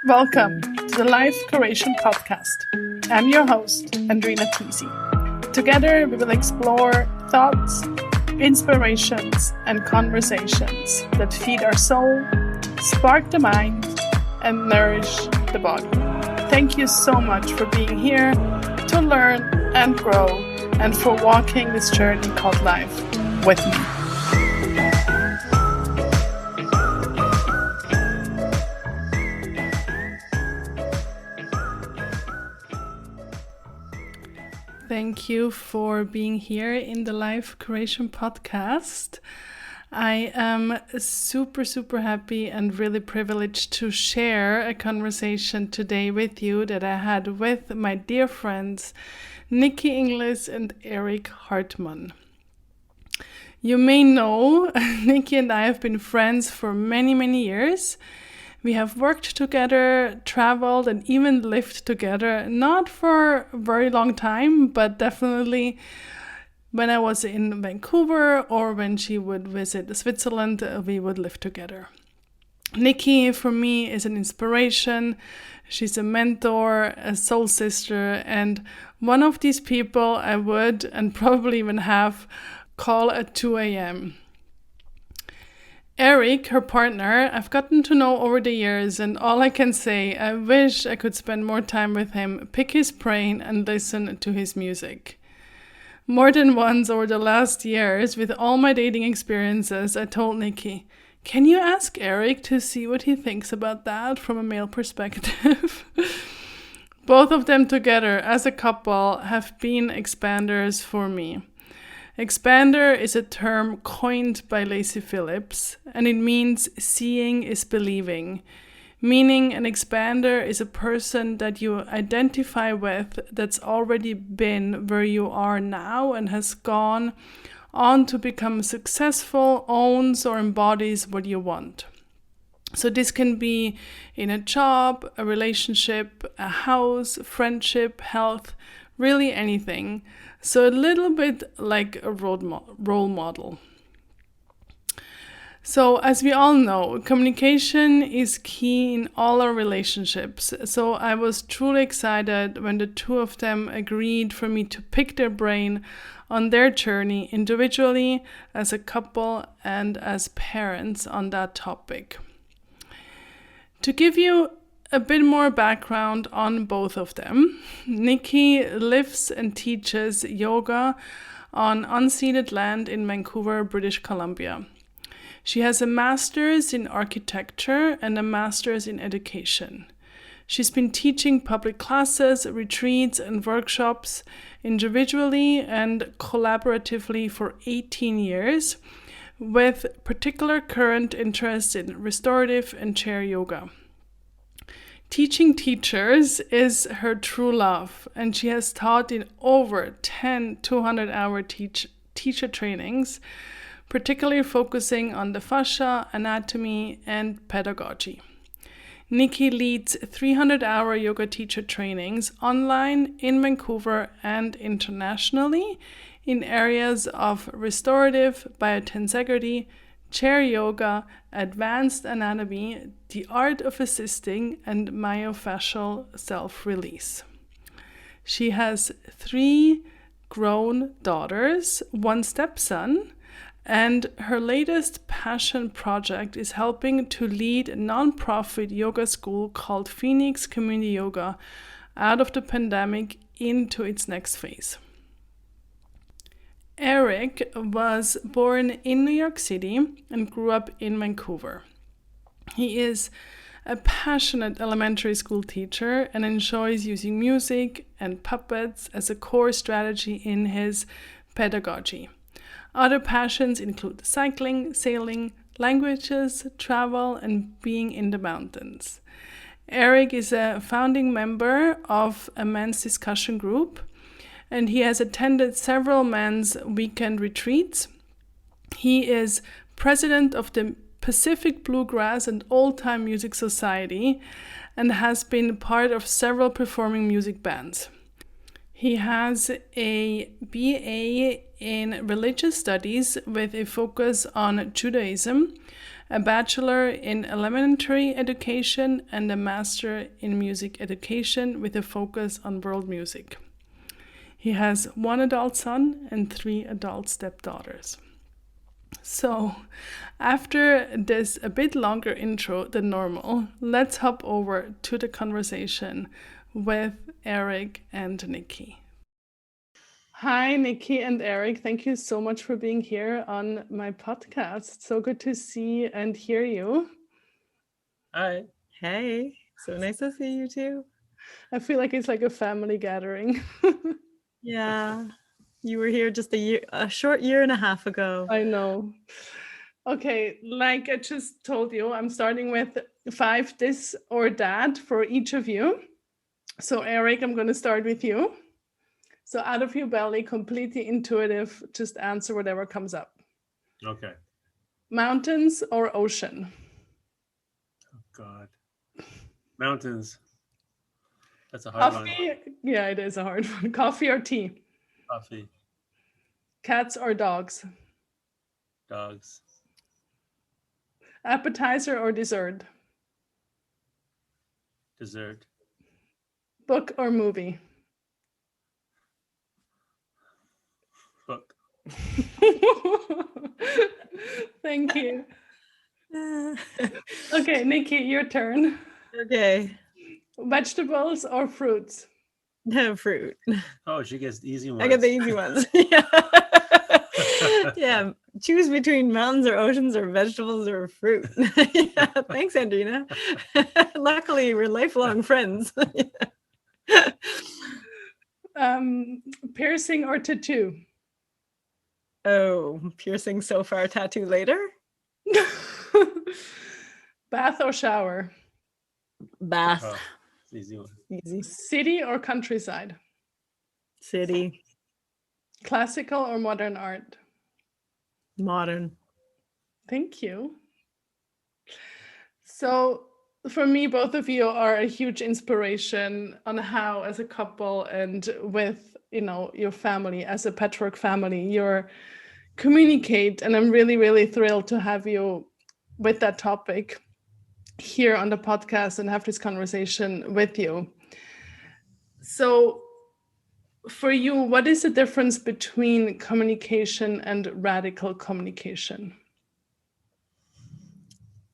Welcome to the Life Curation Podcast. I'm your host, Andrina Tisi. Together, we will explore thoughts, inspirations, and conversations that feed our soul, spark the mind, and nourish the body. Thank you so much for being here to learn and grow, and for walking this journey called life with me. Thank you for being here in the Life Curation Podcast. I am super happy and really privileged to share a conversation today with you that I had with my dear friends Niki Inglis and Eric Hartman. You may know Niki and I have been friends for many years. We have worked together, traveled, and even lived together, not for a very long time, but definitely when I was in Vancouver or when she would visit Switzerland, we would live together. Niki, for me, is an inspiration. She's a mentor, a soul sister, and one of these people I would, and probably even have, call at 2 a.m. Eric, her partner, I've gotten to know over the years, and all I can say, I wish I could spend more time with him, pick his brain, and listen to his music. More than once over the last years, with all my dating experiences, I told Niki, can you ask Eric to see what he thinks about that from a male perspective? Both of them together, as a couple, have been expanders for me. Expander is a term coined by Lacy Phillips, and it means seeing is believing, meaning an expander is a person that you identify with that's already been where you are now and has gone on to become successful, owns or embodies what you want. So this can be in a job, a relationship, a house, friendship, health, really anything. So a little bit like a role model. So as we all know, communication is key in all our relationships. So I was truly excited when the two of them agreed for me to pick their brain on their journey individually, as a couple, and as parents on that topic. To give you a bit more background on both of them, Niki lives and teaches yoga on unceded land in Vancouver, British Columbia. She has a master's in architecture and a master's in education. She's been teaching public classes, retreats, and workshops individually and collaboratively for 18 years, with particular current interest in restorative and chair yoga. Teaching teachers is her true love, and she has taught in over 10 200-hour teacher trainings, particularly focusing on the fascia, anatomy, and pedagogy. Niki leads 300-hour yoga teacher trainings online in Vancouver and internationally in areas of restorative, biotensegrity, chair yoga, advanced anatomy, the art of assisting, and myofascial self-release. She has 3 grown daughters, 1 stepson, and her latest passion project is helping to lead a non-profit yoga school called Phoenix Community Yoga out of the pandemic into its next phase. Eric was born in New York City and grew up in Vancouver. He is a passionate elementary school teacher and enjoys using music and puppets as a core strategy in his pedagogy. Other passions include cycling, sailing, languages, travel, and being in the mountains. Eric is a founding member of a men's discussion group, and he has attended several men's weekend retreats. He is president of the Pacific Bluegrass and Old Time Music Society and has been part of several performing music bands. He has a BA in religious studies with a focus on Judaism, a bachelor in elementary education, and a master in music education with a focus on world music. He has one adult son and 3 adult stepdaughters. So, after this a bit longer intro than normal, let's hop over to the conversation with Eric and Niki. Hi, Niki and Eric. Thank you so much for being here on my podcast. So good to see and hear you. Hi. Hey, so nice to see you too. I feel like it's like a family gathering. Yeah, you were here just a short year and a half ago. I know. Okay, like I just told you, I'm starting with 5 this or that for each of you. So, Eric, I'm going to start with you. So, out of your belly, completely intuitive, just answer whatever comes up. Okay. Mountains or ocean? Oh God. Mountains. That's a hard one. Coffee? Yeah, it is a hard one. Coffee or tea? Coffee. Cats or dogs? Dogs. Appetizer or dessert? Dessert. Book or movie? Book. Thank you. Okay, Niki, your turn. Okay. Vegetables or fruits? No fruit. Oh, she gets the easy ones. I get the easy ones. Yeah. Choose between mountains or oceans or vegetables or fruit. Yeah. Thanks, Andrina. Luckily, we're lifelong friends. Piercing or tattoo? Oh, piercing so far, tattoo later? Bath or shower? Bath. Oh, easy one. Easy. City or countryside? City. Classical or modern art? Modern. Thank you. So, for me, both of you are a huge inspiration on how, as a couple and with, your family, as a patchwork family, you communicate. And I'm really, really thrilled to have you with that topic here on the podcast and have this conversation with you. So, for you, what is the difference between communication and radical communication?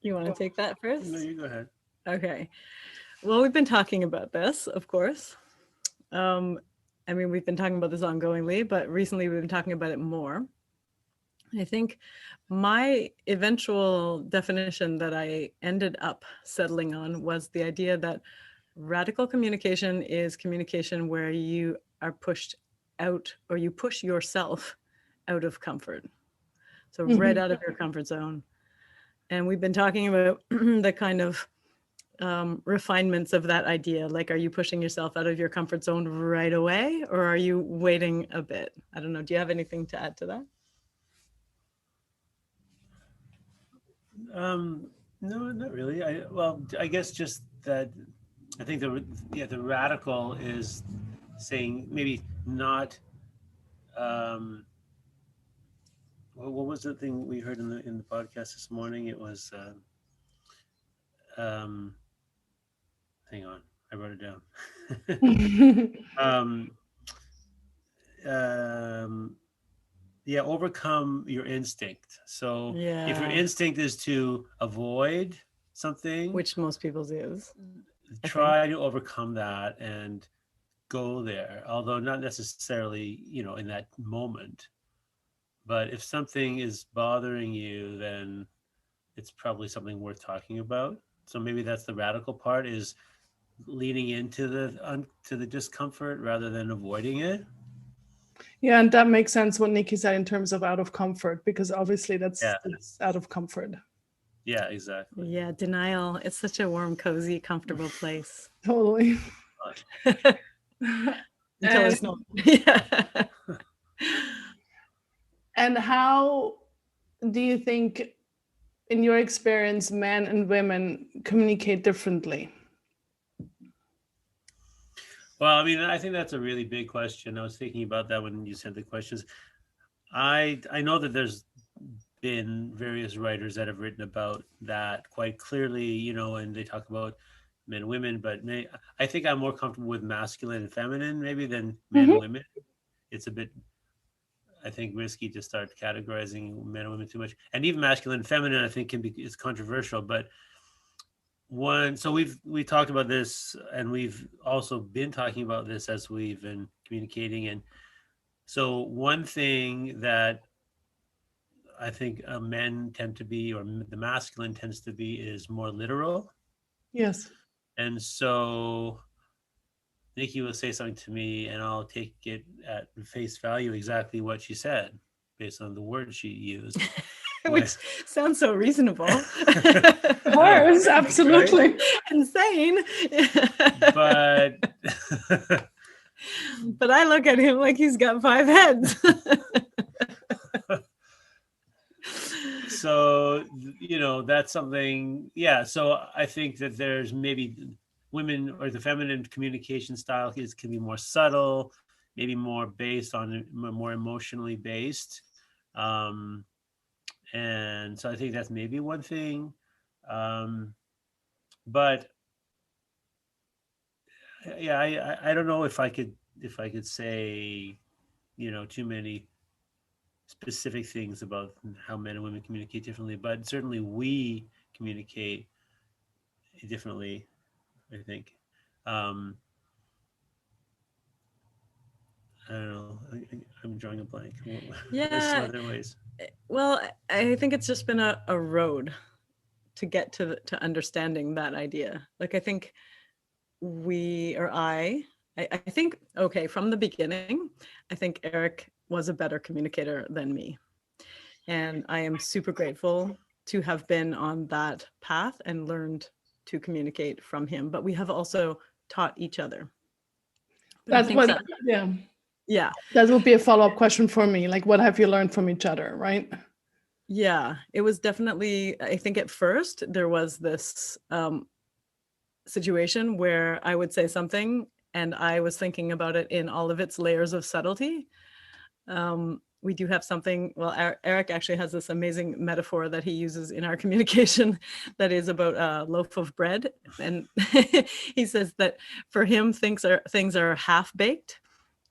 You want to take that first? No, you go ahead. Okay. Well, we've been talking about this, of course. We've been talking about this ongoingly, but recently we've been talking about it more. I think my eventual definition that I ended up settling on was the idea that radical communication is communication where you are pushed out, or you push yourself out of comfort. So right out of your comfort zone. And we've been talking about the kind of refinements of that idea. Like, are you pushing yourself out of your comfort zone right away, or are you waiting a bit? I don't know. Do you have anything to add to that? No, not really. I guess just that I think the radical is saying maybe not. What was the thing we heard in the podcast this morning? It was. Hang on, I wrote it down. Overcome your instinct. So if your instinct is to avoid something, which most people's is, try to overcome that and go there, although not necessarily, in that moment. But if something is bothering you, then it's probably something worth talking about. So maybe that's the radical part, is leaning into the discomfort rather than avoiding it. Yeah, and that makes sense what Niki said in terms of out of comfort, because obviously that's out of comfort. Yeah, exactly. Yeah, denial. It's such a warm, cozy, comfortable place. Totally. Until it's not. Yeah. And how do you think, in your experience, men and women communicate differently? Well, I mean, I think that's a really big question. I was thinking about that when you sent the questions. I know that there's been various writers that have written about that quite clearly, and they talk about men and women, but I think I'm more comfortable with masculine and feminine maybe than men and Hmm. women. It's a bit, I think, risky to start categorizing men and women too much. And even masculine and feminine, I think, is controversial. But so we talked about this, and we've also been talking about this as we've been communicating. And so one thing that I think men tend to be, or the masculine tends to be, is more literal. Yes. And so Niki will say something to me, and I'll take it at face value exactly what she said based on the words she used. When, Which sounds so reasonable. Of course, right? absolutely. Insane. But But I look at him like he's got 5 heads. so that's something. Yeah, so I think that there's maybe women, or the feminine communication style can be more subtle, maybe more based on, more emotionally based. um and so I think that's maybe one thing. um but yeah, I don't know if I could say too many specific things about how men and women communicate differently, but certainly we communicate differently, I think. um I don't know. I'm drawing a blank. What's some Yeah. other ways? Well, I think it's just been a road to get to understanding that idea. Like, I think we or I think, okay, from the beginning, I think Eric was a better communicator than me. And I am super grateful to have been on that path and learned to communicate from him. But we have also taught each other. But I That's think what, that, yeah, yeah, that would be a follow-up question for me. Like, what have you learned from each other, right? yeah, it was definitely, I think at first there was this situation where I would say something and I was thinking about it in all of its layers of subtlety. We do have something, well, Eric actually has this amazing metaphor that he uses in our communication that is about a loaf of bread. And he says that for him, things are half baked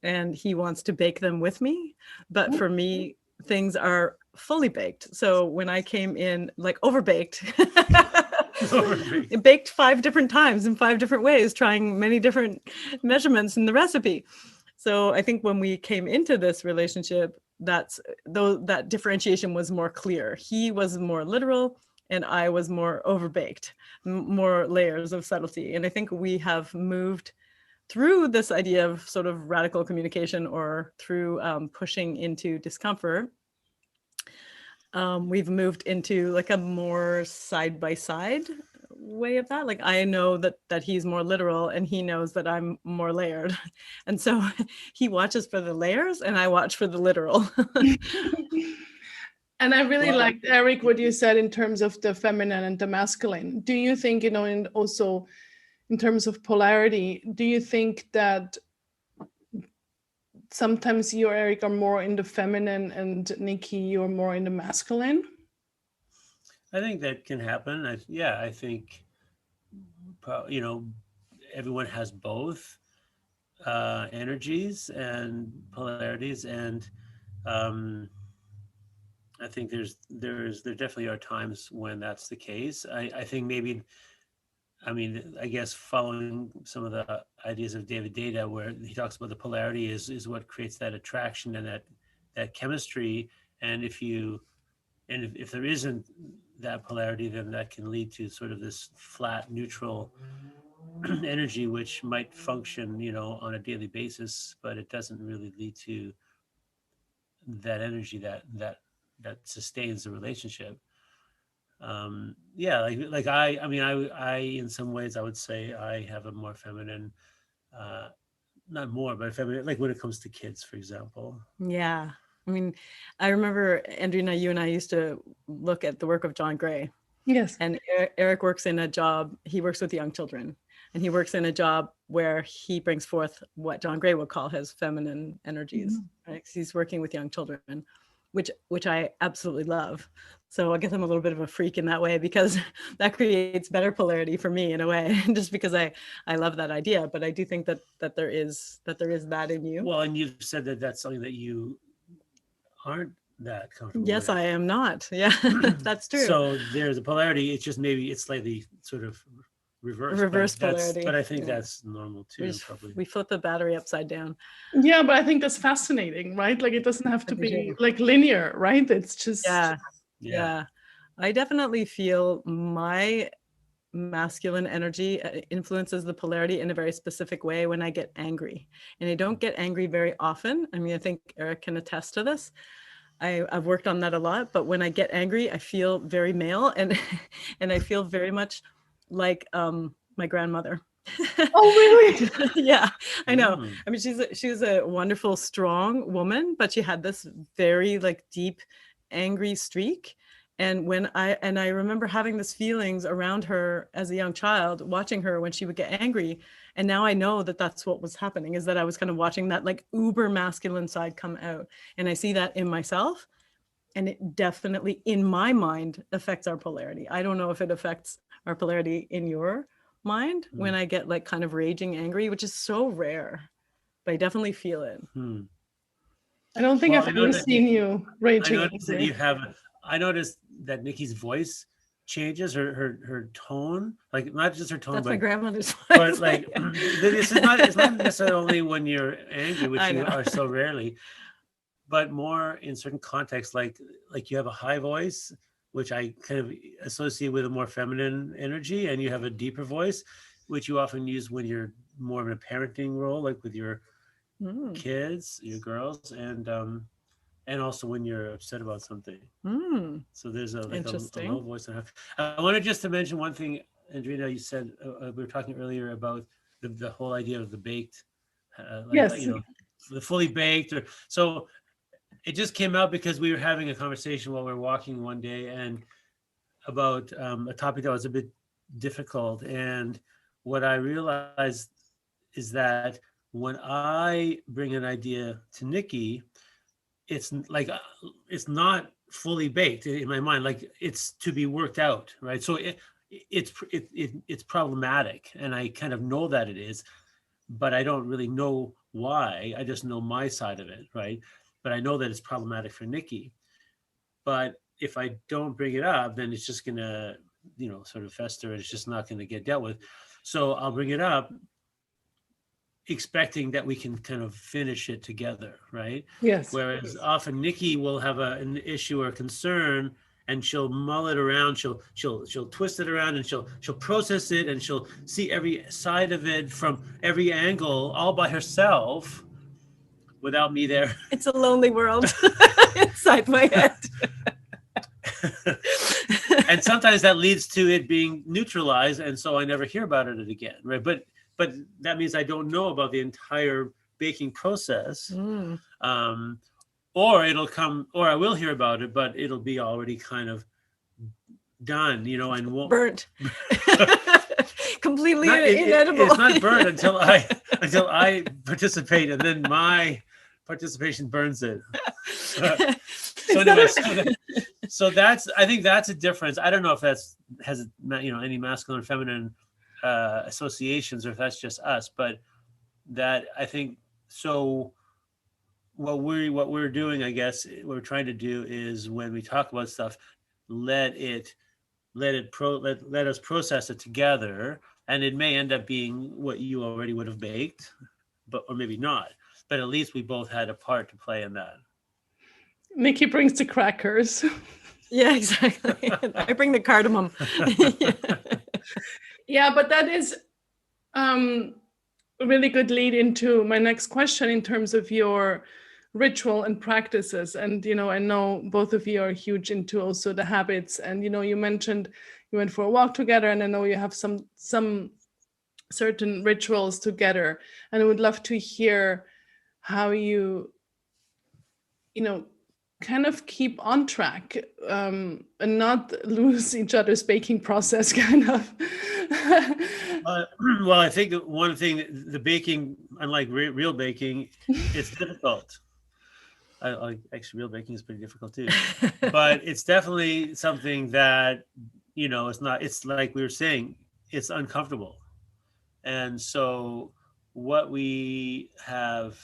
and he wants to bake them with me. But for me, things are fully baked. So when I came in like overbaked, it baked 5 different times in 5 different ways, trying many different measurements in the recipe. So I think when we came into this relationship, that differentiation was more clear. He was more literal and I was more overbaked, more layers of subtlety. And I think we have moved through this idea of sort of radical communication, or through pushing into discomfort. We've moved into like a more side by side way of that. Like, I know that he's more literal and he knows that I'm more layered. And so he watches for the layers and I watch for the literal. And I really Well, liked, Eric, what you said in terms of the feminine and the masculine. Do you think, and also in terms of polarity, do you think that sometimes you, Eric, are more in the feminine and Niki, you're more in the masculine? I think that can happen. Yeah, I think everyone has both energies and polarities, and um, I think there definitely are times when that's the case. I think maybe, I mean, I guess following some of the ideas of David Data, where he talks about the polarity is what creates that attraction and that chemistry. And if there isn't that polarity, then that can lead to sort of this flat, neutral energy, which might function, on a daily basis, but it doesn't really lead to that energy that sustains the relationship. Yeah, like I mean, I in some ways I would say I have a more feminine, uh, not more, but feminine, like when it comes to kids, for example. Yeah. I mean, I remember, Andrina, you and I used to look at the work of John Gray. Yes. And Eric works in a job, he works with young children. and he works in a job where he brings forth what John Gray would call his feminine energies. Right? He's working with young children, which I absolutely love. So I guess I'm a little bit of a freak in that way, because that creates better polarity for me in a way, just because I love that idea. But I do think that there is that in you. Well, and you've said that that's something that you aren't that comfortable Yes, with. I am not. Yeah, that's true. So there's a polarity. It's just maybe it's slightly sort of reversed. Polarity. But I think that's normal too, probably. We flip the battery upside down. Yeah, but I think that's fascinating, right? Like, it doesn't have to be like linear, right? It's just yeah. I definitely feel my masculine energy influences the polarity in a very specific way when I get angry, and I don't get angry very often. I mean, I think Eric can attest to this. I've worked on that a lot, but when I get angry, I feel very male, and and I feel very much like my grandmother. Oh, really? Yeah, I know. I mean, she was a wonderful, strong woman, but she had this very like deep, angry streak. And I remember having these feelings around her as a young child, watching her when she would get angry. And now I know that that's what was happening, is that I was kind of watching that like uber masculine side come out. And I see that in myself. And it definitely, in my mind, affects our polarity. I don't know if it affects our polarity in your mind when I get like kind of raging angry, which is so rare, but I definitely feel it. I don't think I've ever seen you raging angry. I noticed that Niki's voice changes, her tone, like not just her tone, That's but my grandmother's voice. But like it's not necessarily when you're angry, which you are so rarely, but more in certain contexts, like you have a high voice, which I kind of associate with a more feminine energy, and you have a deeper voice, which you often use when you're more in a parenting role, like with your kids, your girls, and also when you're upset about something. So there's a low voice. I wanted just to mention one thing, Andrina. You said we were talking earlier about the whole idea of the baked, yes, the fully baked. So it just came out because we were having a conversation while we were walking one day, and about a topic that was a bit difficult. And what I realized is that when I bring an idea to Niki, it's like it's not fully baked in my mind, like it's to be worked out, right? So it's problematic, and I kind of know that it is, but I don't really know why. I just know my side of it, right? But I know that it's problematic for Niki. But if I don't bring it up, then it's just gonna sort of fester. It's just not going to get dealt with. So I'll bring it up, expecting that we can kind of finish it together, right? Yes. Whereas often Niki will have an issue or concern, and she'll mull it around. She'll twist it around, and she'll process it, and she'll see every side of it from every angle, all by herself, without me there. It's a lonely world inside my head. And sometimes that leads to it being neutralized, and so I never hear about it again, right? But that means I don't know about the entire baking process. Or it'll come, or I will hear about it, but it'll be already kind of done, and won't burnt. Completely inedible. It's not burnt until I participate, and then my participation burns it. So anyway, I think that's a difference. I don't know if that's has any masculine or feminine associations, or if that's just us, but that I think so. What we're doing, I guess, what we're trying to do is, when we talk about stuff, let us process it together, and it may end up being what you already would have baked, or maybe not. But at least we both had a part to play in that. Niki brings the crackers. Yeah, exactly. I bring the cardamom. Yeah, but that is a really good lead into my next question in terms of your ritual and practices. And, I know both of you are huge into also the habits. And, you mentioned you went for a walk together, and I know you have some certain rituals together. And I would love to hear how you kind of keep on track and not lose each other's baking process, kind of. Well, I think that one thing, the baking, unlike real baking, it's difficult. Actually, real baking is pretty difficult too, but it's definitely something that, it's not. It's like we were saying, it's uncomfortable, and so what we have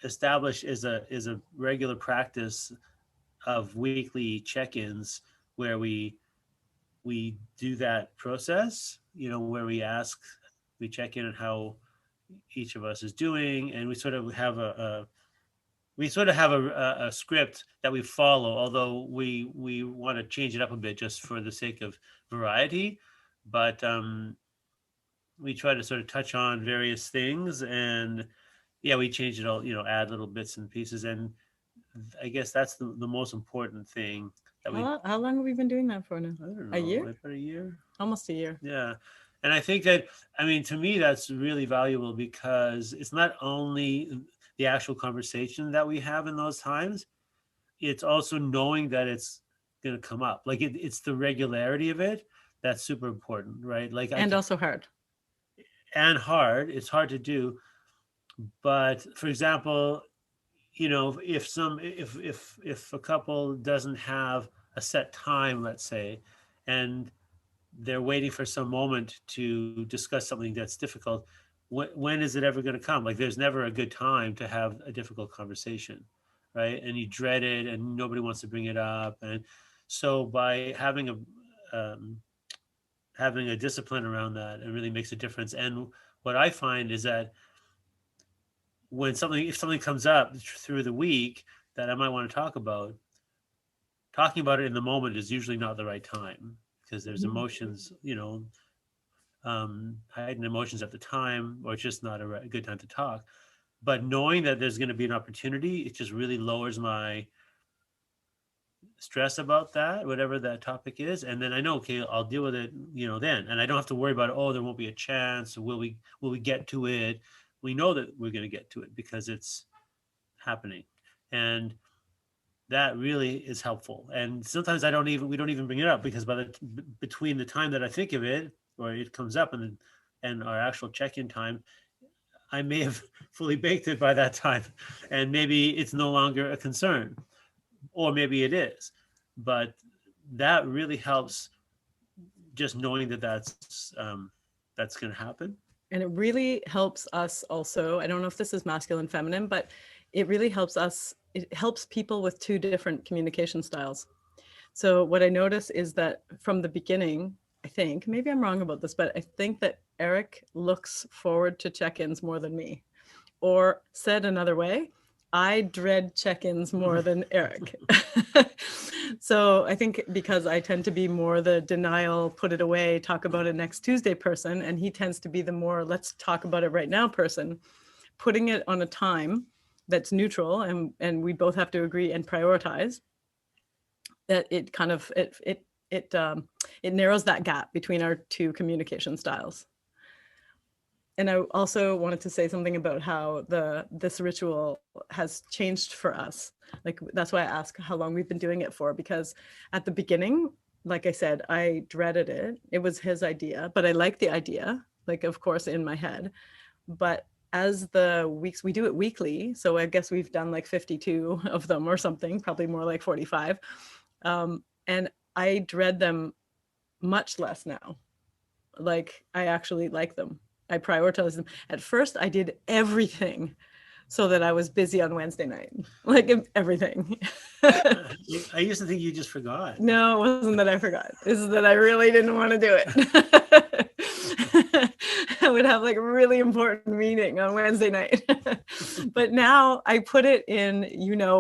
established is a regular practice of weekly check-ins where we do that process, where we check in on how each of us is doing, and we sort of have a script that we follow, although we want to change it up a bit just for the sake of variety. But we try to sort of touch on various things, and yeah, we change it all, add little bits and pieces. And I guess that's the most important thing that we. How long have we been doing that for now? I don't A know, year? about a year. Almost a year. Yeah. And I think that, I mean, to me, that's really valuable because it's not only the actual conversation that we have in those times, it's also knowing that it's going to come up. Like it's the regularity of it that's super important, right? Like And also hard. and hard. It's hard to do. But for example, if a couple doesn't have a set time, let's say, and they're waiting for some moment to discuss something that's difficult, when is it ever going to come? Like there's never a good time to have a difficult conversation, right? And you dread it and nobody wants to bring it up. And so by having a discipline around that, it really makes a difference. And what I find is that if something comes up through the week that I might want to talking about it in the moment is usually not the right time because there's emotions, heightened emotions at the time, or it's just not a good time to talk. But knowing that there's going to be an opportunity, it just really lowers my stress about that, whatever that topic is. And then I know, okay, I'll deal with it, then. And I don't have to worry about, oh, there won't be a chance. Will we get to it? We know that we're going to get to it because it's happening. And that really is helpful. And sometimes we don't even bring it up because between the time that I think of it or it comes up and our actual check-in time, I may have fully baked it by that time, and maybe it's no longer a concern, or maybe it is. But that really helps, just knowing that that's going to happen. And it really helps us also. I don't know if this is masculine, feminine, but it really helps us. It helps people with two different communication styles. So what I notice is that from the beginning, I think, maybe I'm wrong about this, but I think that Eric looks forward to check-ins more than me. Or said another way, I dread check-ins more than Eric. So I think because I tend to be more the denial, put it away, talk about it next Tuesday person, and he tends to be the more let's talk about it right now person, putting it on a time that's neutral and we both have to agree and prioritize, that it kind of it narrows that gap between our two communication styles. And I also wanted to say something about how this ritual has changed for us. Like, that's why I ask how long we've been doing it for, because at the beginning, like I said, I dreaded it. It was his idea, but I liked the idea, like, of course, in my head. But as the weeks, we do it weekly. So I guess we've done like 52 of them or something, probably more like 45. And I dread them much less now. Like, I actually like them. I prioritize them. At first, I did everything so that I was busy on Wednesday night, like everything. I used to think you just forgot. No, it wasn't that I forgot. This is that I really didn't want to do it. I would have like a really important meeting on Wednesday night. But now I put it in,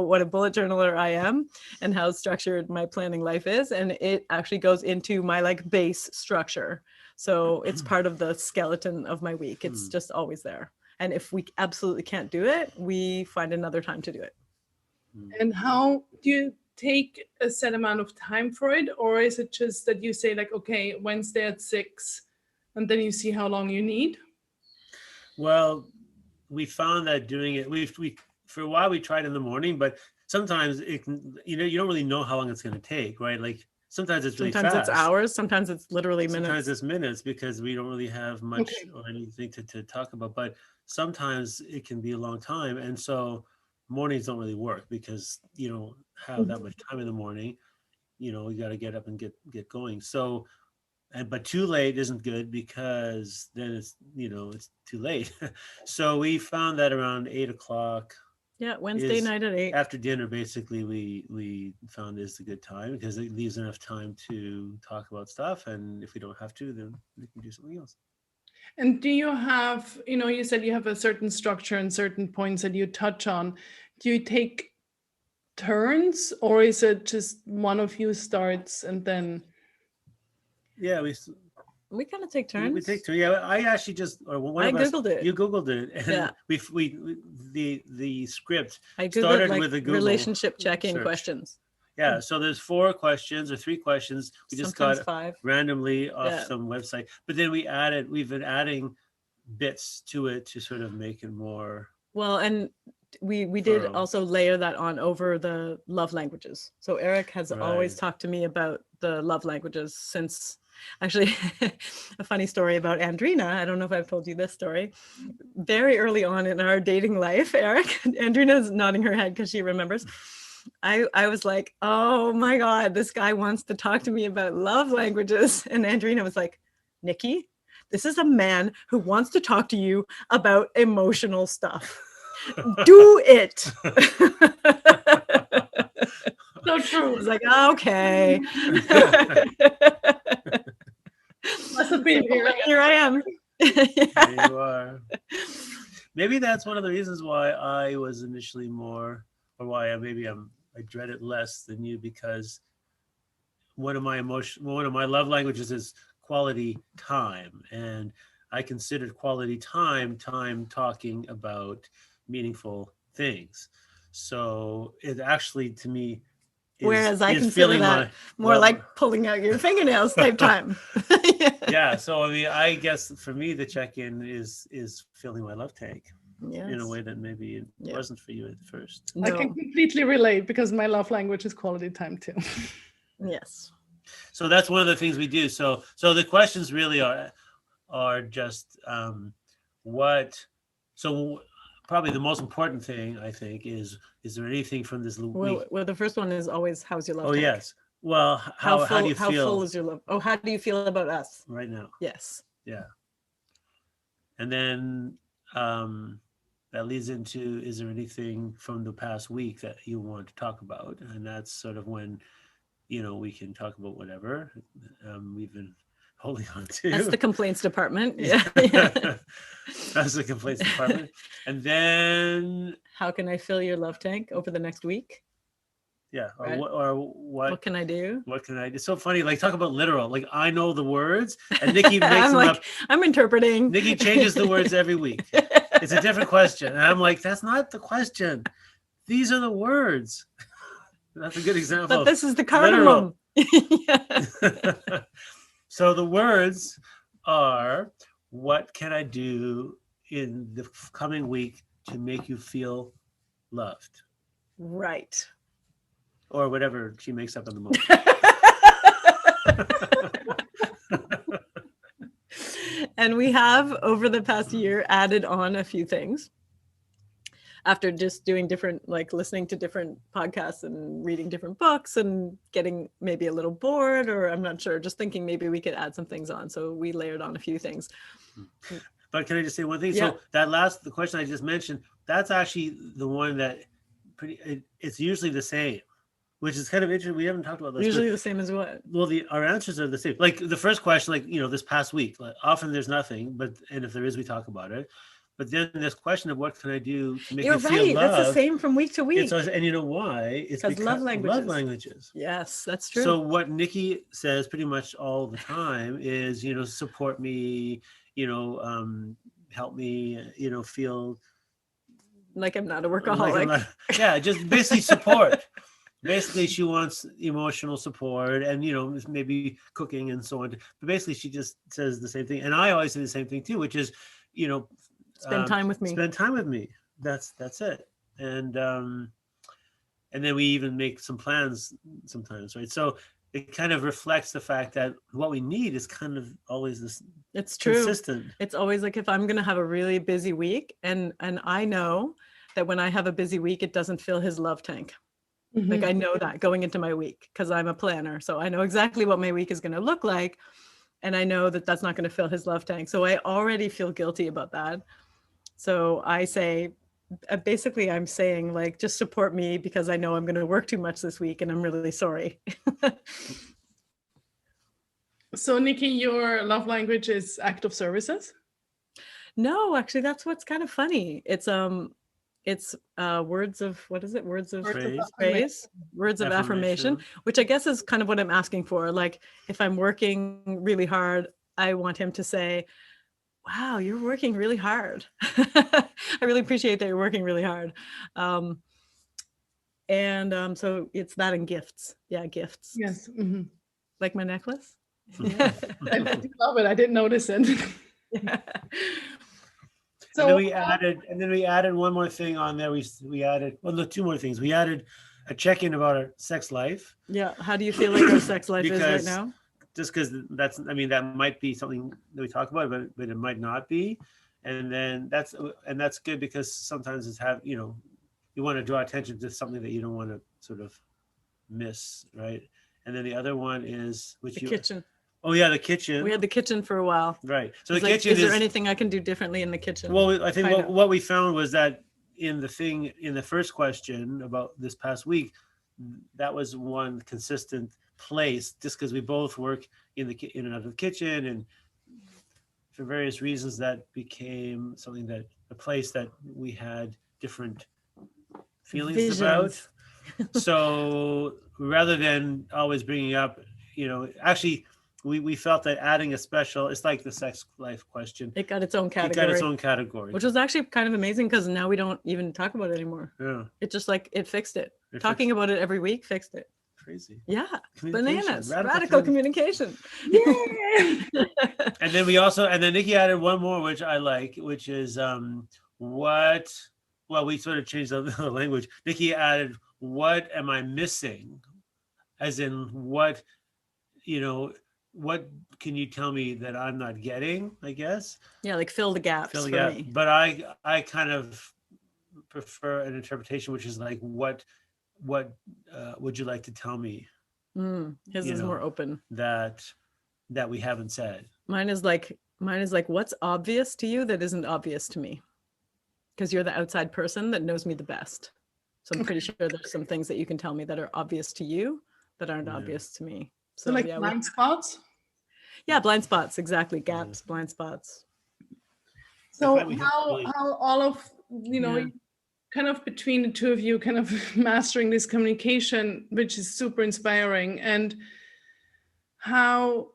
what a bullet journaler I am and how structured my planning life is. And it actually goes into my like base structure. So it's part of the skeleton of my week. It's just always there. And if we absolutely can't do it, we find another time to do it. And how do you take a set amount of time for it? Or is it just that you say like, okay, Wednesday at 6, and then you see how long you need? Well, we found that doing it, we for a while we tried in the morning, but sometimes it can, you don't really know how long it's going to take, right? Like sometimes it's really Sometimes fast. it's hours, sometimes it's literally minutes. Sometimes it's minutes because we don't really have much Okay. or anything to talk about. But sometimes it can be a long time. And so mornings don't really work because you don't have that much time in the morning. You know, you got to get up and get going. So, but too late isn't good because then it's, you know, it's too late. So we found that around 8 o'clock. Yeah, Wednesday night at 8. After dinner, basically, we found is a good time because it leaves enough time to talk about stuff, and if we don't have to, then we can do something else. And do you have, you said you have a certain structure and certain points that you touch on. Do you take turns, or is it just one of you starts and then? Yeah, We kind of take turns. we take turns. Yeah, I actually just, or one I of us, Googled it. You Googled it, and Yeah. the script I started Googled like with a Google relationship check-in search. questions. Yeah, so there's 4 questions or 3 questions. We just Sometimes got 5. randomly off Yeah. some website, but then we've been adding bits to it to sort of make it more. Well, and we did thorough. also layer that on over the love languages. So Eric has always Right. talked to me about the love languages since, actually, a funny story about Andrina. I don't know if I've told you this story. Very early on in our dating life, Eric, Andrina's nodding her head because she remembers. I was like, oh my God, this guy wants to talk to me about love languages. And Andrina was like, Niki, this is a man who wants to talk to you about emotional stuff. Do it. So true. I was like, okay. Must have been Here I am. There you are. Maybe that's one of the reasons why I was initially more, or why I dread it less than you, because one of my love languages is quality time, and I considered quality time talking about meaningful things. So it actually, to me, whereas I consider that more like pulling out your fingernails type time. Yeah. So I mean, I guess for me, the check-in is filling my love tank. Yes. In a way that maybe it wasn't for you at first. No. I can completely relate because my love language is quality time too. Yes. So that's one of the things we do. So the questions really are just what. So probably the most important thing, I think, is there anything from this week? Well, the first one is always, how's your love tank? Yes. Well, how do you feel? How full is your love? Oh, how do you feel about us right now? Yes. Yeah. And then that leads into, is there anything from the past week that you want to talk about? And that's sort of when, we can talk about whatever we've been holding on to. That's the complaints department. Yeah. That's the complaints department. And then, how can I fill your love tank over the next week? Yeah. Right. What can I do? What can I do? It's so funny. Like, talk about literal. Like, I know the words, and Niki makes them up. I'm interpreting. Niki changes the words every week. It's a different question. And I'm like, that's not the question. These are the words. That's a good example. But this is the cardamom. So the words are, what can I do in the coming week to make you feel loved? Right. Or whatever she makes up in the moment. And we have, over the past year, added on a few things. After just doing different, like listening to different podcasts and reading different books and getting maybe a little bored, or I'm not sure, just thinking maybe we could add some things on. So we layered on a few things. But can I just say one thing? Yeah. So the question I just mentioned, that's actually the one that it's usually the same, which is kind of interesting. We haven't talked about this. Usually the same as what? Well, our answers are the same. Like the first question, like, this past week, like, often there's nothing, and if there is, we talk about it. But then this question of what can I do to make you feel loved? That's the same from week to week. And you know why? It's because love languages. Yes, that's true. So what Niki says pretty much all the time is, support me, help me, feel like I'm not a workaholic. Yeah, just basically support. Basically, she wants emotional support and, maybe cooking and so on. But basically, she just says the same thing. And I always say the same thing too, which is, spend time with me. Spend time with me. That's it. And then we even make some plans sometimes, right? So it kind of reflects the fact that what we need is kind of always this It's true. consistent. It's always like if I'm going to have a really busy week, and I know that when I have a busy week, it doesn't fill his love tank. Like I know that going into my week because I'm a planner. So I know exactly what my week is going to look like. And I know that that's not going to fill his love tank. So I already feel guilty about that. So I say, basically, I'm saying like, just support me because I know I'm going to work too much this week and I'm really sorry. So Niki, your love language is act of services? No, actually, that's what's kind of funny. It's words of, what is it? Words of praise, words of affirmation, which I guess is kind of what I'm asking for. Like if I'm working really hard, I want him to say, wow, you're working really hard. I really appreciate that you're working really hard. So it's that and gifts. Yeah, gifts. Yes. Like my necklace. Yeah. I love it. I didn't notice it. Yeah. So and then we added one more thing on there. We added, well, no, two more things. We added a check-in about our sex life. Yeah. How do you feel like our sex life is right now? Just because that might be something that we talk about, but it might not be. And then that's good because sometimes you want to draw attention to something that you don't want to sort of miss, right? And then the other one is the kitchen. Oh yeah, the kitchen. We had the kitchen for a while. Right. So the kitchen is there anything I can do differently in the kitchen? Well, I think what we found was that in the first question about this past week, that was one consistent place, just because we both work in and out of the kitchen, and for various reasons that became something that a place that we had different feelings about. So rather than always bringing up, actually we felt that adding a special, it's like the sex life question. It got its own category. Which was actually kind of amazing because now we don't even talk about it anymore. Yeah. It just it fixed it. Talking about it every week fixed it. Crazy. Yeah. Bananas. Radical communication. Yeah. And then Niki added one more, which I like, which is we sort of changed the language. Niki added, what am I missing? As in what can you tell me that I'm not getting, I guess? Yeah, like fill the gaps for me. But I kind of prefer an interpretation, which is like, what would you like to tell me? His is more open. That we haven't said. Mine is like, what's obvious to you that isn't obvious to me? Because you're the outside person that knows me the best. So I'm pretty sure there's some things that you can tell me that are obvious to you that aren't obvious to me. So like blind spots? Yeah, blind spots, exactly. Gaps, blind spots. So how all of, kind of between the two of you, kind of mastering this communication, which is super inspiring, and how,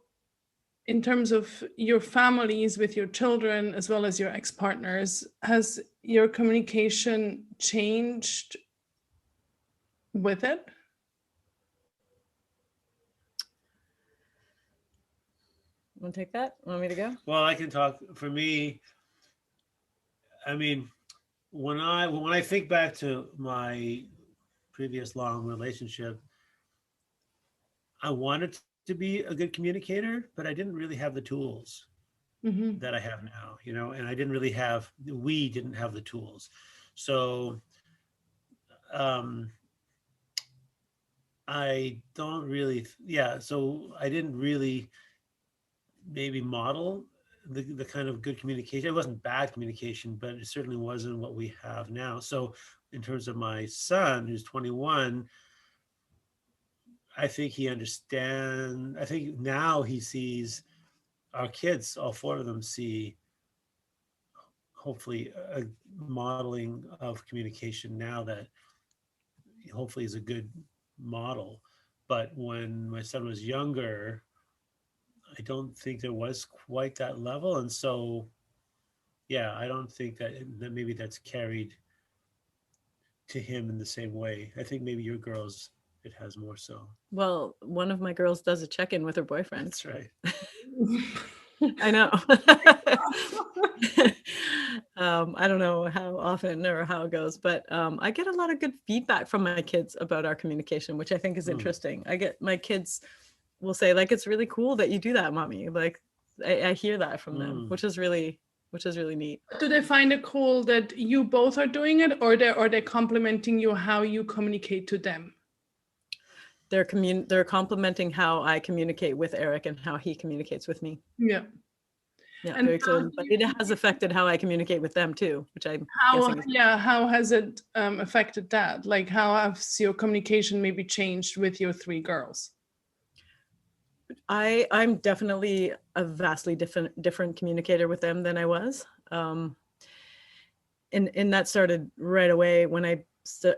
in terms of your families with your children, as well as your ex-partners, has your communication changed with it? Want to take that? Want me to go? Well, I can talk. For me, I mean, when I think back to my previous long relationship, I wanted to be a good communicator, but I didn't really have the tools that I have now, and we didn't have the tools. So I don't really, so I didn't really maybe model the kind of good communication. It wasn't bad communication, but it certainly wasn't what we have now. So in terms of my son, who's 21, I think he understands. I think now he sees our kids, all four of them see, hopefully, a modeling of communication now that hopefully is a good model. But when my son was younger, I don't think there was quite that level. And so, I don't think that maybe that's carried to him in the same way. I think maybe your girls, it has more so. Well, one of my girls does a check-in with her boyfriend. That's right. I know. I don't know how often or how it goes, but I get a lot of good feedback from my kids about our communication, which I think is interesting. I get my kids will say like, it's really cool that you do that, mommy. Like I hear that from them, which is really neat. Do they find it cool that you both are doing it, or they're complimenting you how you communicate to them? They're complimenting how I communicate with Eric and how he communicates with me. Yeah. Yeah, And very excited. But it has affected how I communicate with them too, which I'm guessing is how has it affected that? Like, how has your communication maybe changed with your three girls? I'm definitely a vastly different communicator with them than I was. And that started right away when I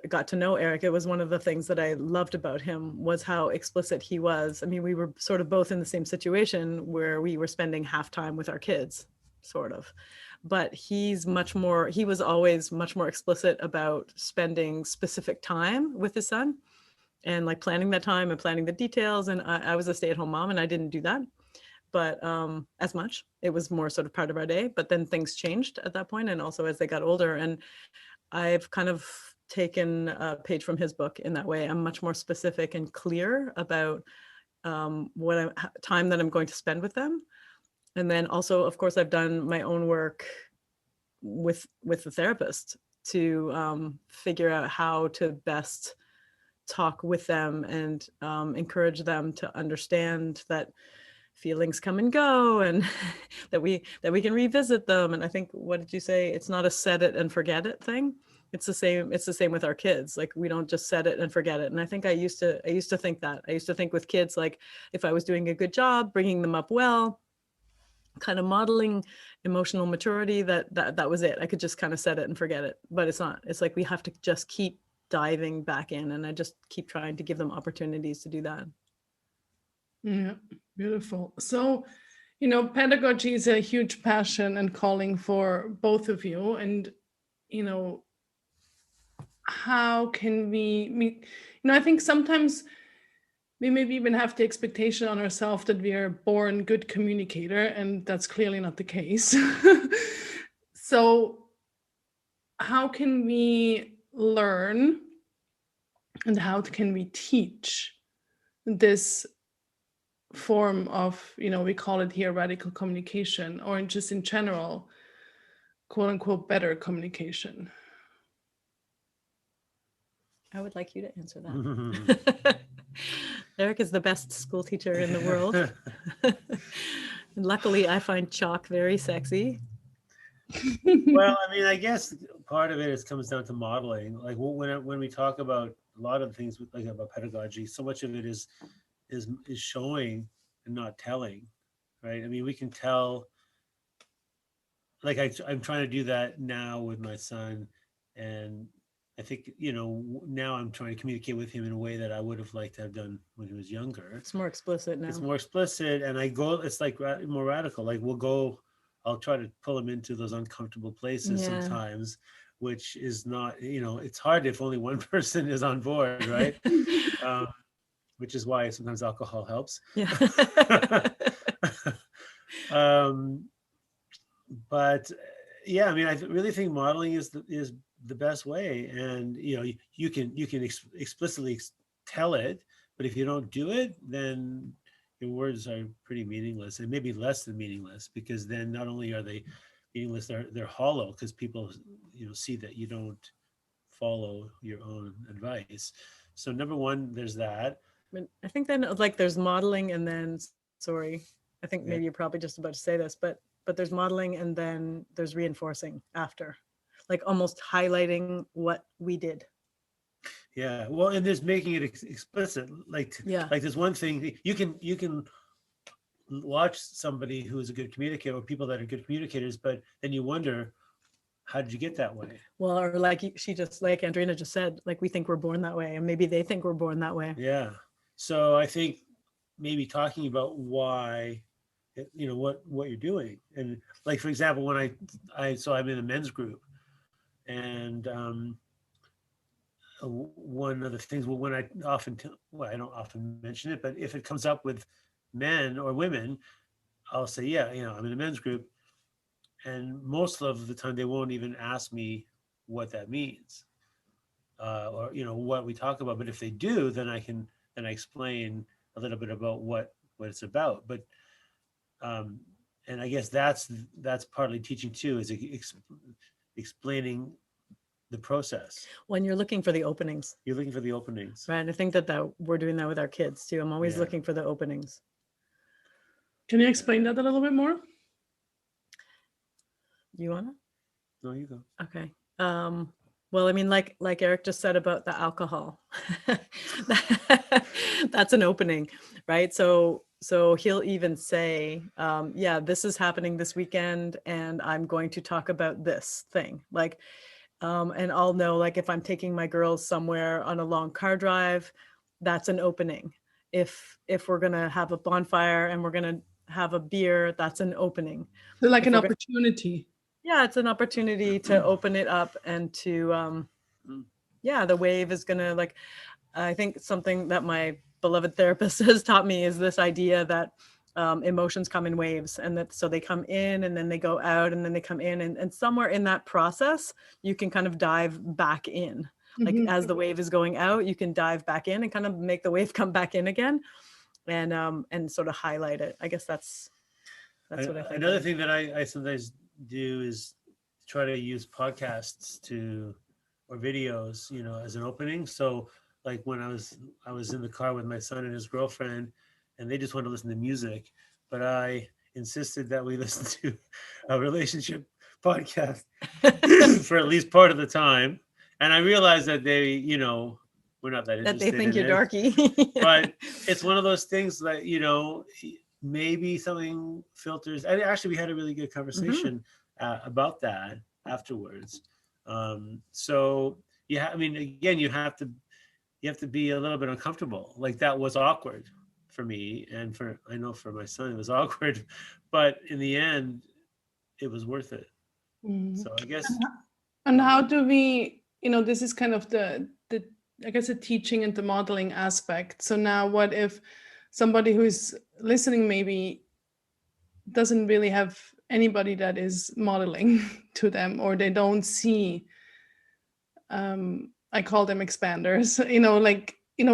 got to know Eric. It was one of the things that I loved about him was how explicit he was. I mean, we were sort of both in the same situation where we were spending half time with our kids, sort of. But he was always much more explicit about spending specific time with his son and like planning that time and planning the details. And I was a stay-at-home mom and I didn't do that. But as much, it was more sort of part of our day. But then things changed at that point, and also as they got older. And I've kind of taken a page from his book in that way. I'm much more specific and clear about time that I'm going to spend with them. And then also, of course, I've done my own work with the therapist to figure out how to best talk with them and encourage them to understand that feelings come and go, and that we can revisit them. And I think, what did you say? It's not a set it and forget it thing. It's the same with our kids. Like, we don't just set it and forget it. And I think I used to think that. I used to think with kids, like, if I was doing a good job, bringing them up well, kind of modeling emotional maturity, that was it. I could just kind of set it and forget it. But it's not. It's like we have to just keep diving back in, and I just keep trying to give them opportunities to do that. Yeah, beautiful. So, pedagogy is a huge passion and calling for both of you. And, how can I think sometimes we maybe even have the expectation on ourselves that we are born good communicator, and that's clearly not the case. So how can we learn and how can we teach this form of, we call it here radical communication, or just in general, quote unquote, better communication? I would like you to answer that. Eric is the best school teacher in the world. And luckily, I find chalk very sexy. Well, I mean, I guess part of it comes down to modeling. Like when we talk about a lot of things like about pedagogy, so much of it is showing and not telling, right? I mean, we can tell. Like I'm trying to do that now with my son, and I think, now I'm trying to communicate with him in a way that I would have liked to have done when he was younger. It's more explicit now. It's more explicit, and it's like more radical. Like I'll try to pull him into those uncomfortable places sometimes, which is not, it's hard if only one person is on board, right? Which is why sometimes alcohol helps. Yeah. But yeah, I mean, I really think modeling is the best way, and you can explicitly tell it, but if you don't do it, then your words are pretty meaningless, and maybe less than meaningless, because then not only are they meaningless, they're hollow, because people see that you don't follow your own advice. So number one, there's that. I think then, like, there's modeling, and then I think maybe you're probably just about to say this, but there's modeling, and then there's reinforcing after, like almost highlighting what we did. Yeah, well, and there's making it explicit. Like there's one thing you can watch somebody who is a good communicator, or people that are good communicators, but then you wonder, how did you get that way? Well, or like Andrina just said, like, we think we're born that way, and maybe they think we're born that way. Yeah. So I think maybe talking about why, what you're doing. And like, for example, when I'm in a men's group, and one of the things, when I don't often mention it, but if it comes up with men or women, I'll say, yeah, I'm in a men's group. And most of the time they won't even ask me what that means, or what we talk about. But if they do, then I explain a little bit about what it's about. But and I guess that's partly teaching too, is explaining the process. When you're looking for the openings, You're looking for the openings, right? I think that we're doing that with our kids too. I'm always looking for the openings. Can you explain that a little bit more? You wanna? No, you go. Okay. Well, I mean, like Eric just said about the alcohol, that's an opening, right? So he'll even say, yeah, this is happening this weekend, and I'm going to talk about this thing. Like, and I'll know, like, if I'm taking my girls somewhere on a long car drive, that's an opening. If we're gonna have a bonfire and we're gonna have a beer, that's an opening. So like an opportunity. Yeah, it's an opportunity to open it up and to yeah, the wave is gonna, like, I think something that my beloved therapist has taught me is this idea that emotions come in waves, and that so they come in and then they go out and then they come in, and somewhere in that process you can kind of dive back in. Like, as the wave is going out, you can dive back in and kind of make the wave come back in again, and sort of highlight it. I guess that's what I think. Another thing that I sometimes do is try to use podcasts or videos, as an opening. So like when I was in the car with my son and his girlfriend, and they just wanted to listen to music, but I insisted that we listen to a relationship podcast for at least part of the time. And I realized that they, we're not that interested. That they think you're dorky. But it's one of those things that, maybe something filters. And actually, we had a really good conversation about that afterwards. So yeah, I mean, again, you have to be a little bit uncomfortable. Like, that was awkward for me, and I know for my son it was awkward, but in the end, it was worth it. So I guess. And how do we? This is kind of the I guess the teaching and the modeling aspect. So now, what if somebody who is listening maybe doesn't really have anybody that is modeling to them, or they don't see, I call them expanders,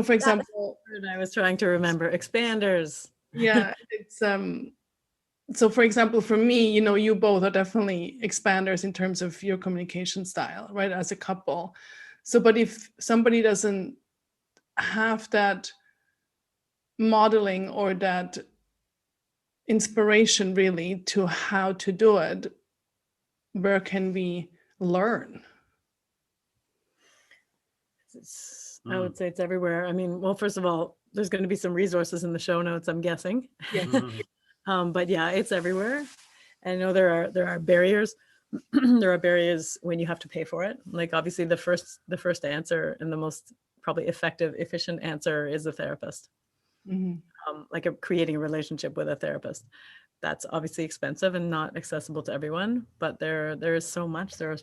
for example. I was trying to remember expanders. Yeah, it's so for example, for me, you both are definitely expanders in terms of your communication style, right, as a couple. So, but if somebody doesn't have that modeling or that inspiration really to how to do it, where can we learn? I would say it's everywhere. I mean, well, first of all, there's going to be some resources in the show notes, I'm guessing. Yeah. But yeah, it's everywhere. And I know there are barriers. There are barriers when you have to pay for it. Like, obviously the first answer, and the most probably effective, efficient answer, is a therapist. Like creating a relationship with a therapist. That's obviously expensive and not accessible to everyone, but there is so much. There are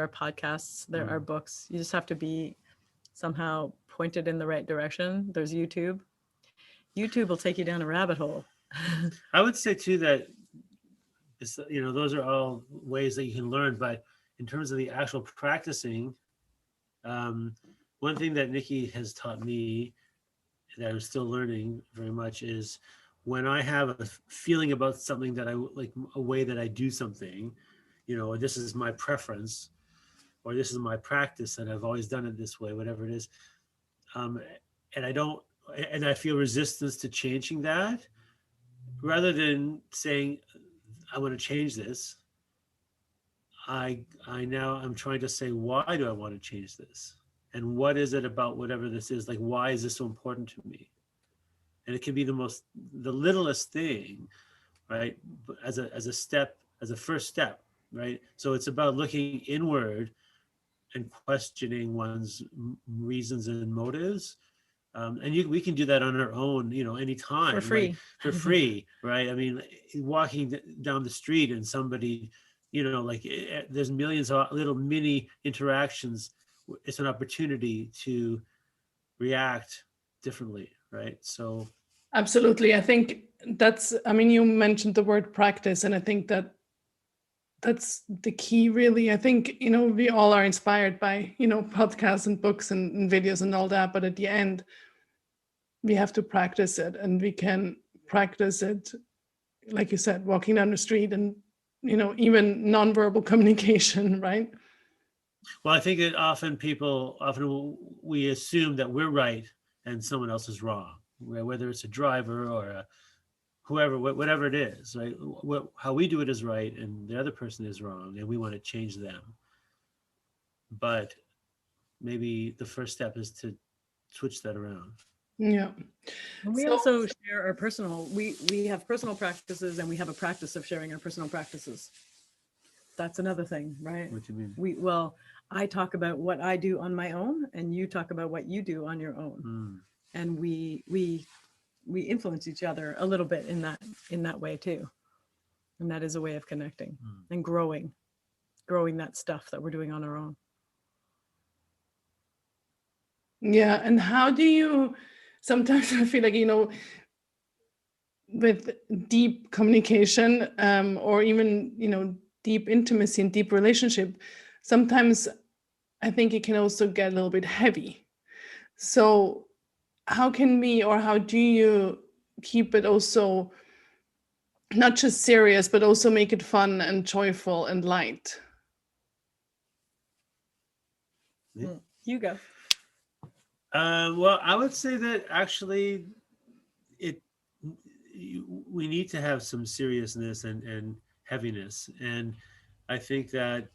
podcasts, there are books. You just have to be somehow pointed in the right direction. There's YouTube. YouTube will take you down a rabbit hole. I would say too that those are all ways that you can learn, but in terms of the actual practicing, one thing that Niki has taught me that I'm still learning very much is, when I have a feeling about something that I like, a way that I do something, this is my preference, or this is my practice, and I've always done it this way, whatever it is, and I feel resistance to changing that, rather than saying I want to change this, I'm trying to say, why do I want to change this? And what is it about whatever this is? Like, why is this so important to me? And it can be the littlest thing, right? As a step, as a first step, right? So it's about looking inward and questioning one's reasons and motives. And we can do that on our own, anytime. For free. For free, right? I mean, walking down the street and somebody, there's millions of little mini interactions. It's an opportunity to react differently, right? So. Absolutely. I think you mentioned the word practice, and I think that's the key, really. I think, we all are inspired by, podcasts and books and videos and all that, but at the end, we have to practice it, and we can practice it, like you said, walking down the street, and even nonverbal communication, right? Well, I think that often we assume that we're right and someone else is wrong, whether it's a driver or whoever, whatever it is, right? How we do it is right, and the other person is wrong, and we want to change them. But maybe the first step is to switch that around. Yeah. And we also share our personal, we have personal practices, and we have a practice of sharing our personal practices. That's another thing, right? What do you mean? Well, I talk about what I do on my own, and you talk about what you do on your own. And we influence each other a little bit in that way too. And that is a way of connecting and growing that stuff that we're doing on our own. Yeah. And how do you, sometimes I feel like, with deep communication, or even, deep intimacy and deep relationship, sometimes I think it can also get a little bit heavy. So how can we, or how do you keep it also not just serious, but also make it fun and joyful and light? You go. Well, I would say that actually we need to have some seriousness and heaviness. And I think that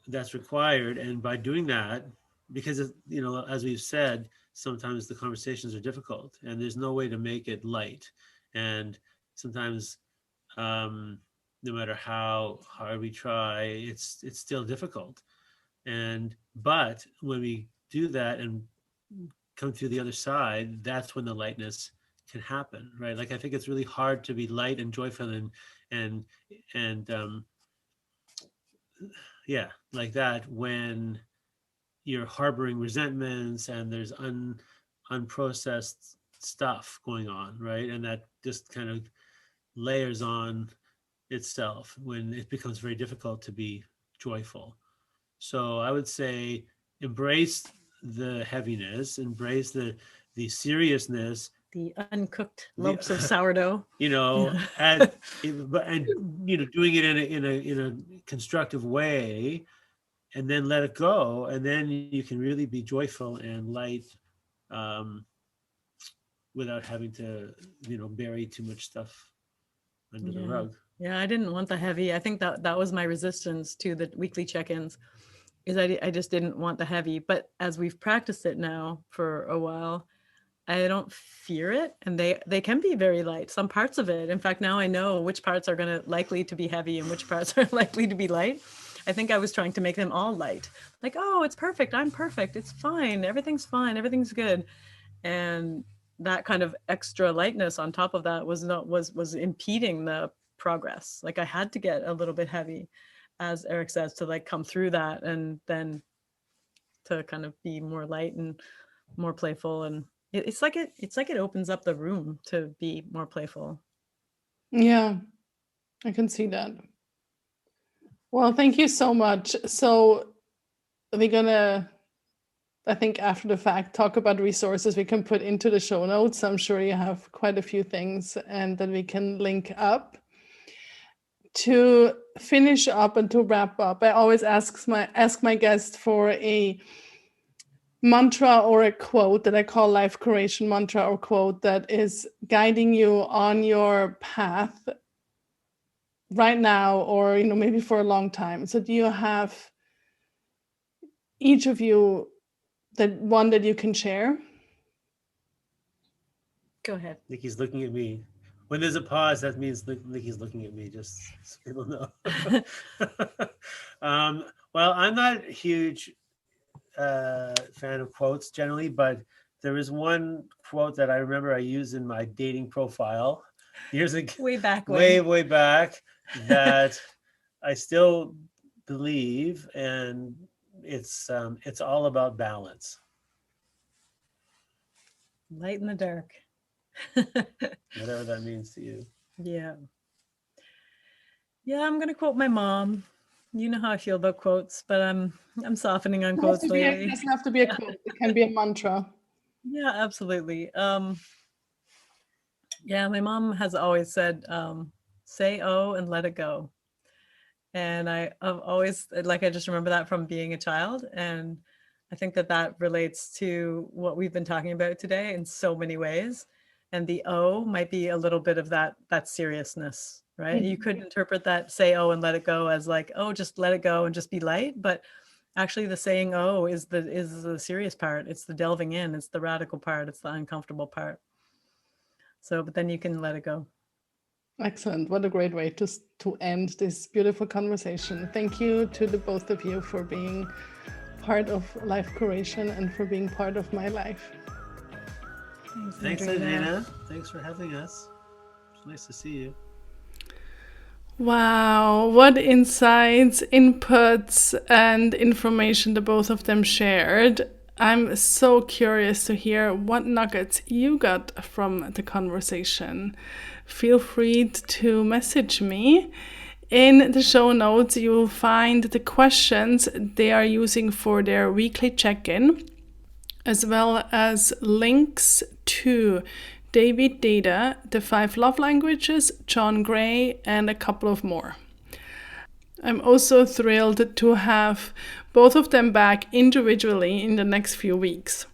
that's required. And by doing that, because, as we've said, sometimes the conversations are difficult and there's no way to make it light. And sometimes, no matter how hard we try, it's still difficult. But when we do that and come through the other side, that's when the lightness can happen, right? Like, I think it's really hard to be light and joyful and yeah, like that, when you're harboring resentments and there's unprocessed stuff going on, right? And that just kind of layers on itself when it becomes very difficult to be joyful. So I would say embrace the heaviness, embrace the seriousness, the uncooked lumps of sourdough, and doing it in a constructive way, and then let it go, and then you can really be joyful and light, without having to bury too much stuff under the rug. Yeah, I didn't want the heavy. I think that was my resistance to the weekly check-ins, is I just didn't want the heavy. But as we've practiced it now for a while, I don't fear it, and they can be very light. Some parts of it, in fact, now I know which parts are going to likely to be heavy and which parts are likely to be light. I think I was trying to make them all light, like, oh, it's perfect, I'm perfect, it's fine, everything's good. And that kind of extra lightness on top of that was impeding the progress. Like, I had to get a little bit heavy, as Eric says, to like come through that, and then to kind of be more light and more playful. And it's like it opens up the room to be more playful. Yeah, I can see that. Well, thank you so much. So we're gonna, I think, after the fact, talk about resources we can put into the show notes. I'm sure you have quite a few things, and then we can link up. To finish up and to wrap up, I always ask my guest for a mantra or a quote that I call life creation mantra or quote that is guiding you on your path right now, or maybe for a long time. So do you have, each of you, that one that you can share? Go ahead. Niki's looking at me. When there's a pause, that means Niki's looking at me, just so people know. Well, I'm not a huge fan of quotes generally, but there is one quote that I remember I used in my dating profile years ago, way back, that I still believe, and it's all about balance. Light in the dark. Whatever that means to you. Yeah, I'm gonna quote my mom. You know how I feel about quotes, but I'm softening on quotes lately. It doesn't have to be a quote. It can be a mantra. Yeah, absolutely. Yeah, my mom has always said, say oh and let it go. And I've always, like, I just remember that from being a child. And I think that that relates to what we've been talking about today in so many ways. And the O might be a little bit of that seriousness, right? You could interpret that say oh and let it go as like, oh, just let it go and just be light. But actually the saying oh is the serious part. It's the delving in, it's the radical part, it's the uncomfortable part. So, but then you can let it go. Excellent. What a great way to end this beautiful conversation. Thank you to the both of you for being part of Life Curation and for being part of my life. Thanks, Adina. Thanks for having us. It's nice to see you. Wow, what insights, inputs, and information the both of them shared. I'm so curious to hear what nuggets you got from the conversation. Feel free to message me. In the show notes, you will find the questions they are using for their weekly check-in, as well as links to David Data, The 5 Love Languages, John Gray, and a couple of more. I'm also thrilled to have both of them back individually in the next few weeks.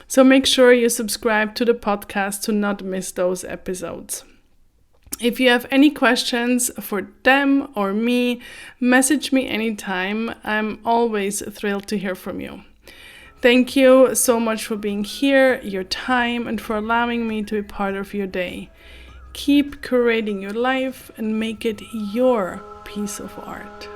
So make sure you subscribe to the podcast to not miss those episodes. If you have any questions for them or me, message me anytime. I'm always thrilled to hear from you. Thank you so much for being here, your time, and for allowing me to be part of your day. Keep curating your life and make it your piece of art.